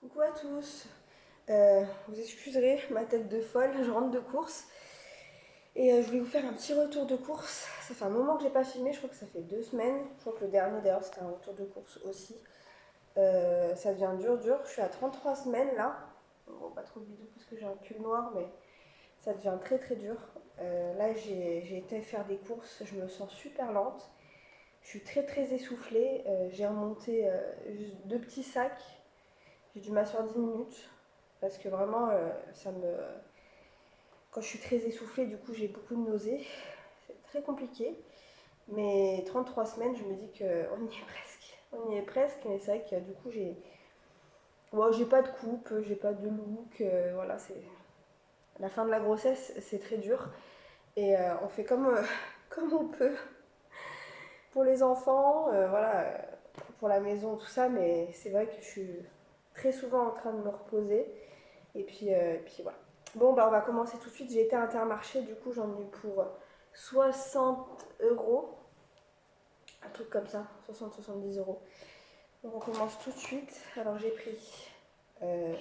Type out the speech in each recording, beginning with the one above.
Coucou à tous. Vous excuserez ma tête de folle, je rentre de course et je voulais vous faire un petit retour de course. Ça fait un moment que je n'ai pas filmé, je crois que ça fait 2 semaines. Je crois que le dernier d'ailleurs c'était un retour de course aussi. Ça devient dur. Je suis à 33 semaines là. Bon, pas trop de vidéos parce que j'ai un pull noir, mais ça devient très dur. Là j'ai été faire des courses, je me sens super lente. Je suis très essoufflée. J'ai remonté juste 2 petits sacs. J'ai dû m'asseoir 10 minutes parce que vraiment, quand je suis très essoufflée, du coup, j'ai beaucoup de nausées. C'est très compliqué. Mais 33 semaines, je me dis qu'on y est presque. On y est presque, mais c'est vrai que du coup, j'ai pas de coupe, j'ai pas de look. Voilà, c'est la fin de la grossesse, c'est très dur. Et on fait comme on peut pour les enfants, voilà, pour la maison, tout ça. Mais c'est vrai que je suis très souvent en train de me reposer. Et puis voilà. Bon, bah on va commencer tout de suite. J'ai été à Intermarché, du coup j'en ai eu pour 60 euros. Un truc comme ça, 60-70 euros. Donc on commence tout de suite. Alors j'ai pris euh,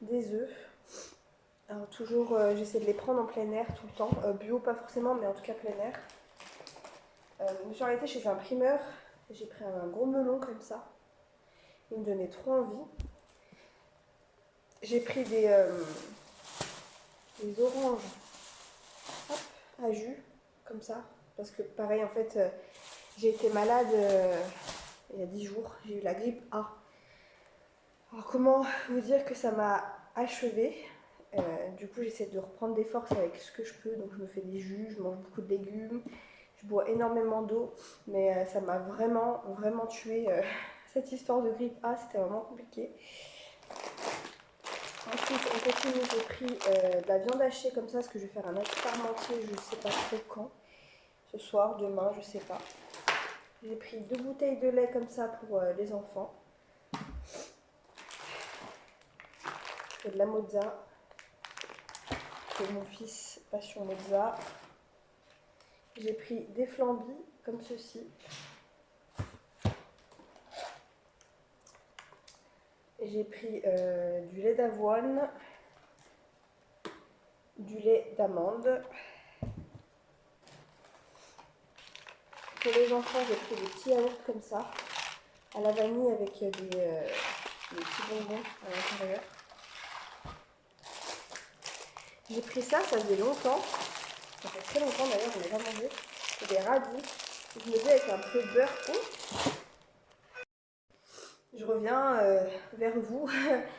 des œufs. Alors toujours, j'essaie de les prendre en plein air tout le temps. Bio pas forcément, mais en tout cas plein air. Je suis arrêtée chez un primeur. J'ai pris un gros melon comme ça. Il me donnait trop envie. J'ai pris des oranges, hop, à jus, comme ça. Parce que pareil, en fait, j'ai été malade il y a 10 jours. J'ai eu la grippe A. Alors comment vous dire que ça m'a achevée. Du coup, j'essaie de reprendre des forces avec ce que je peux. Donc je me fais des jus, je mange beaucoup de légumes, je bois énormément d'eau. Mais ça m'a vraiment tuée. Cette histoire de grippe A, c'était vraiment compliqué. Ensuite, on continue. J'ai pris de la viande hachée comme ça, parce que je vais faire un œuf parmentier, je ne sais pas trop quand. Ce soir, demain, je sais pas. J'ai pris 2 bouteilles de lait comme ça pour les enfants. Et de la mozza pour mon fils, passion mozza. J'ai pris des flambis comme ceci. J'ai pris du lait d'avoine, du lait d'amande. Pour les enfants, j'ai pris des petits yaourts comme ça, à la vanille avec des petits bonbons à l'intérieur. J'ai pris ça faisait longtemps. Ça fait très longtemps d'ailleurs, je n'ai pas mangé. C'est des radis. Je me dis avec un peu de beurre. Oh, je reviens vers vous.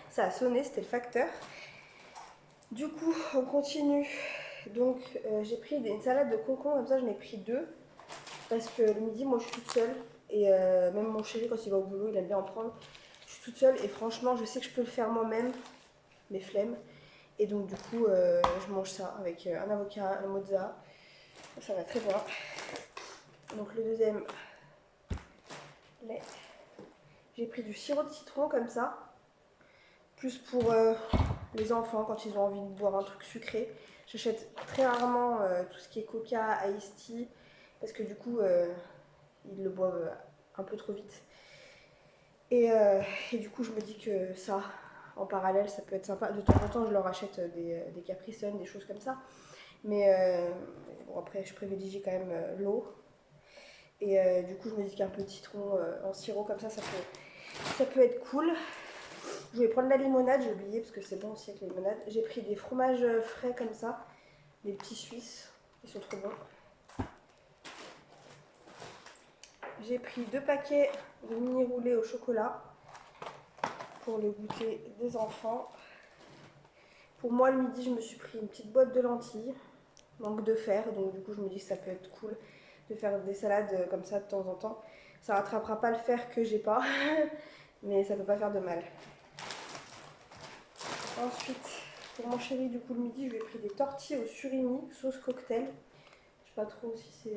Ça a sonné, c'était le facteur. Du coup, on continue. Donc, j'ai pris une salade de concombre, comme ça, j'en ai pris 2. Parce que le midi, moi, je suis toute seule. Et même mon chéri, quand il va au boulot, il aime bien en prendre. Je suis toute seule et franchement, je sais que je peux le faire moi-même. Mais flemme. Et donc, du coup, je mange ça avec un avocat, un mozza. Ça va très bien. Donc, le deuxième lait. J'ai pris du sirop de citron comme ça. Plus pour les enfants quand ils ont envie de boire un truc sucré. J'achète très rarement tout ce qui est coca, iced tea. Parce que du coup, ils le boivent un peu trop vite. Et du coup, je me dis que ça, en parallèle, ça peut être sympa. De temps en temps, je leur achète des Capri Sun, des choses comme ça. Mais bon, après, je privilégie quand même l'eau. Et du coup, je me dis qu'un peu de citron en sirop comme ça peut être cool. Je voulais prendre la limonade, j'ai oublié parce que c'est bon aussi avec la limonade. J'ai pris des fromages frais comme ça, des petits suisses, ils sont trop bons. J'ai pris 2 paquets de mini roulés au chocolat pour le goûter des enfants. Pour moi, le midi, je me suis pris une petite boîte de lentilles, manque de fer, donc du coup, je me dis que ça peut être cool de faire des salades comme ça de temps en temps. Ça rattrapera pas le fer que j'ai pas, mais ça peut pas faire de mal. Ensuite, pour mon chéri, du coup, le midi, je lui ai pris des tortilles au surimi, sauce cocktail. Je sais pas trop si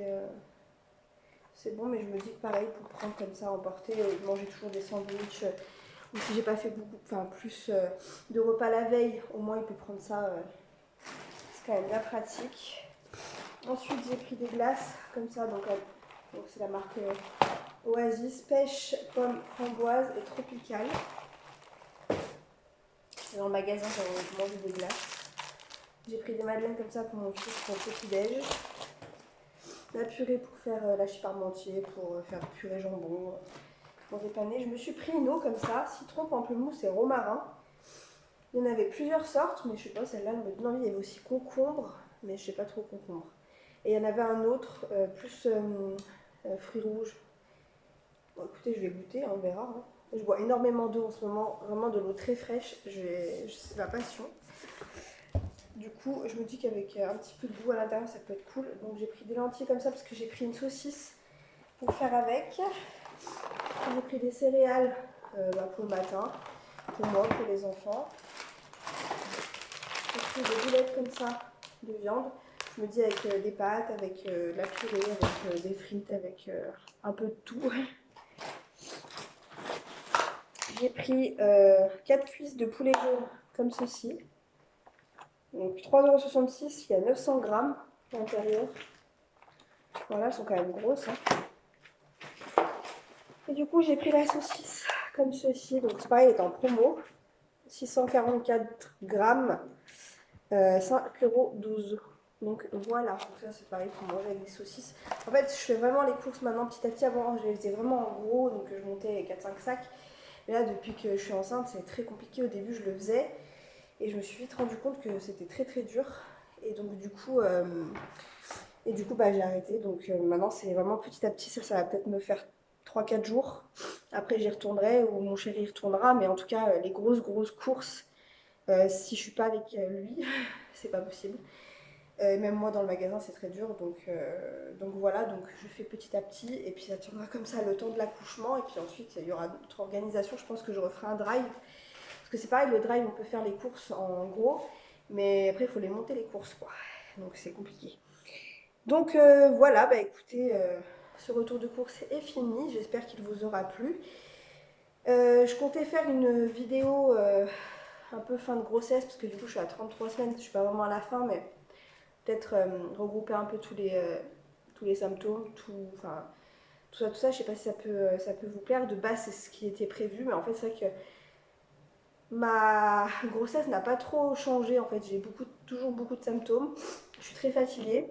c'est bon, mais je me dis que pareil, pour prendre comme ça, emporter, manger toujours des sandwichs, ou si j'ai pas fait beaucoup, enfin plus de repas la veille, au moins il peut prendre ça, c'est quand même bien pratique. Ensuite, j'ai pris des glaces comme ça, donc c'est la marque Oasis, pêche, pomme, framboise et tropicale. Dans le magasin, j'ai mangé des glaces. J'ai pris des madeleines comme ça pour mon fils pour le petit-déj. La purée pour faire l'hachis parmentier, pour faire purée jambon, pour dépanner. Je me suis pris une eau comme ça, citron, pamplemousse et romarin. Il y en avait plusieurs sortes, mais je sais pas, celle-là elle me donne envie. Il y avait aussi concombre, mais je sais pas trop concombre. Et il y en avait un autre, plus fruits rouges. Bon, écoutez, je vais goûter, on verra. Hein. Je bois énormément d'eau en ce moment, vraiment de l'eau très fraîche. C'est ma passion. Du coup, je me dis qu'avec un petit peu de goût à l'intérieur, ça peut être cool. Donc j'ai pris des lentilles comme ça parce que j'ai pris une saucisse pour faire avec. J'ai pris des céréales pour le matin, pour moi, pour les enfants. J'ai pris des boulettes comme ça de viande. Je me dis avec des pâtes, avec de la purée, avec des frites, avec un peu de tout. J'ai pris 4 cuisses de poulet jaune comme ceci. Donc 3,66 €, il y a 900 grammes à l'intérieur. Voilà, elles sont quand même grosses. Hein. Et du coup, j'ai pris la saucisse comme ceci. Donc c'est pareil, elle est en promo. 644 grammes, 5,12 €. Donc voilà, donc ça c'est pareil pour manger avec des saucisses. En fait, je fais vraiment les courses maintenant petit à petit. Avant, je les faisais vraiment en gros, donc je montais 4-5 sacs. Mais là, depuis que je suis enceinte, c'est très compliqué. Au début, je le faisais. Et je me suis vite rendu compte que c'était très très dur. Et donc du coup, j'ai arrêté. Donc maintenant, c'est vraiment petit à petit. Ça va peut-être me faire 3-4 jours. Après, j'y retournerai ou mon chéri y retournera. Mais en tout cas, les grosses courses, si je suis pas avec lui, c'est pas possible. Même moi dans le magasin c'est très dur donc voilà, donc je fais petit à petit et puis ça tiendra comme ça le temps de l'accouchement et puis ensuite il y aura d'autres organisations. Je pense que je referai un drive parce que c'est pareil, le drive on peut faire les courses en gros mais après il faut les monter les courses quoi, donc c'est compliqué. Donc voilà, bah écoutez, ce retour de course est fini, j'espère qu'il vous aura plu. Je comptais faire une vidéo un peu fin de grossesse parce que du coup je suis à 33 semaines, je suis pas vraiment à la fin mais peut-être regrouper un peu tous les symptômes, enfin, tout ça, je sais pas si ça peut vous plaire. De base, c'est ce qui était prévu, mais en fait, c'est vrai que ma grossesse n'a pas trop changé. En fait, j'ai toujours beaucoup de symptômes. Je suis très fatiguée.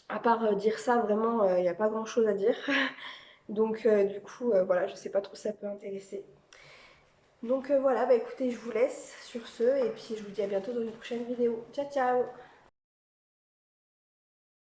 À part dire ça, vraiment, il n'y a pas grand-chose à dire. Donc, du coup, voilà, je sais pas trop si ça peut intéresser. Donc voilà, bah écoutez, je vous laisse sur ce, et puis je vous dis à bientôt dans une prochaine vidéo. Ciao, ciao!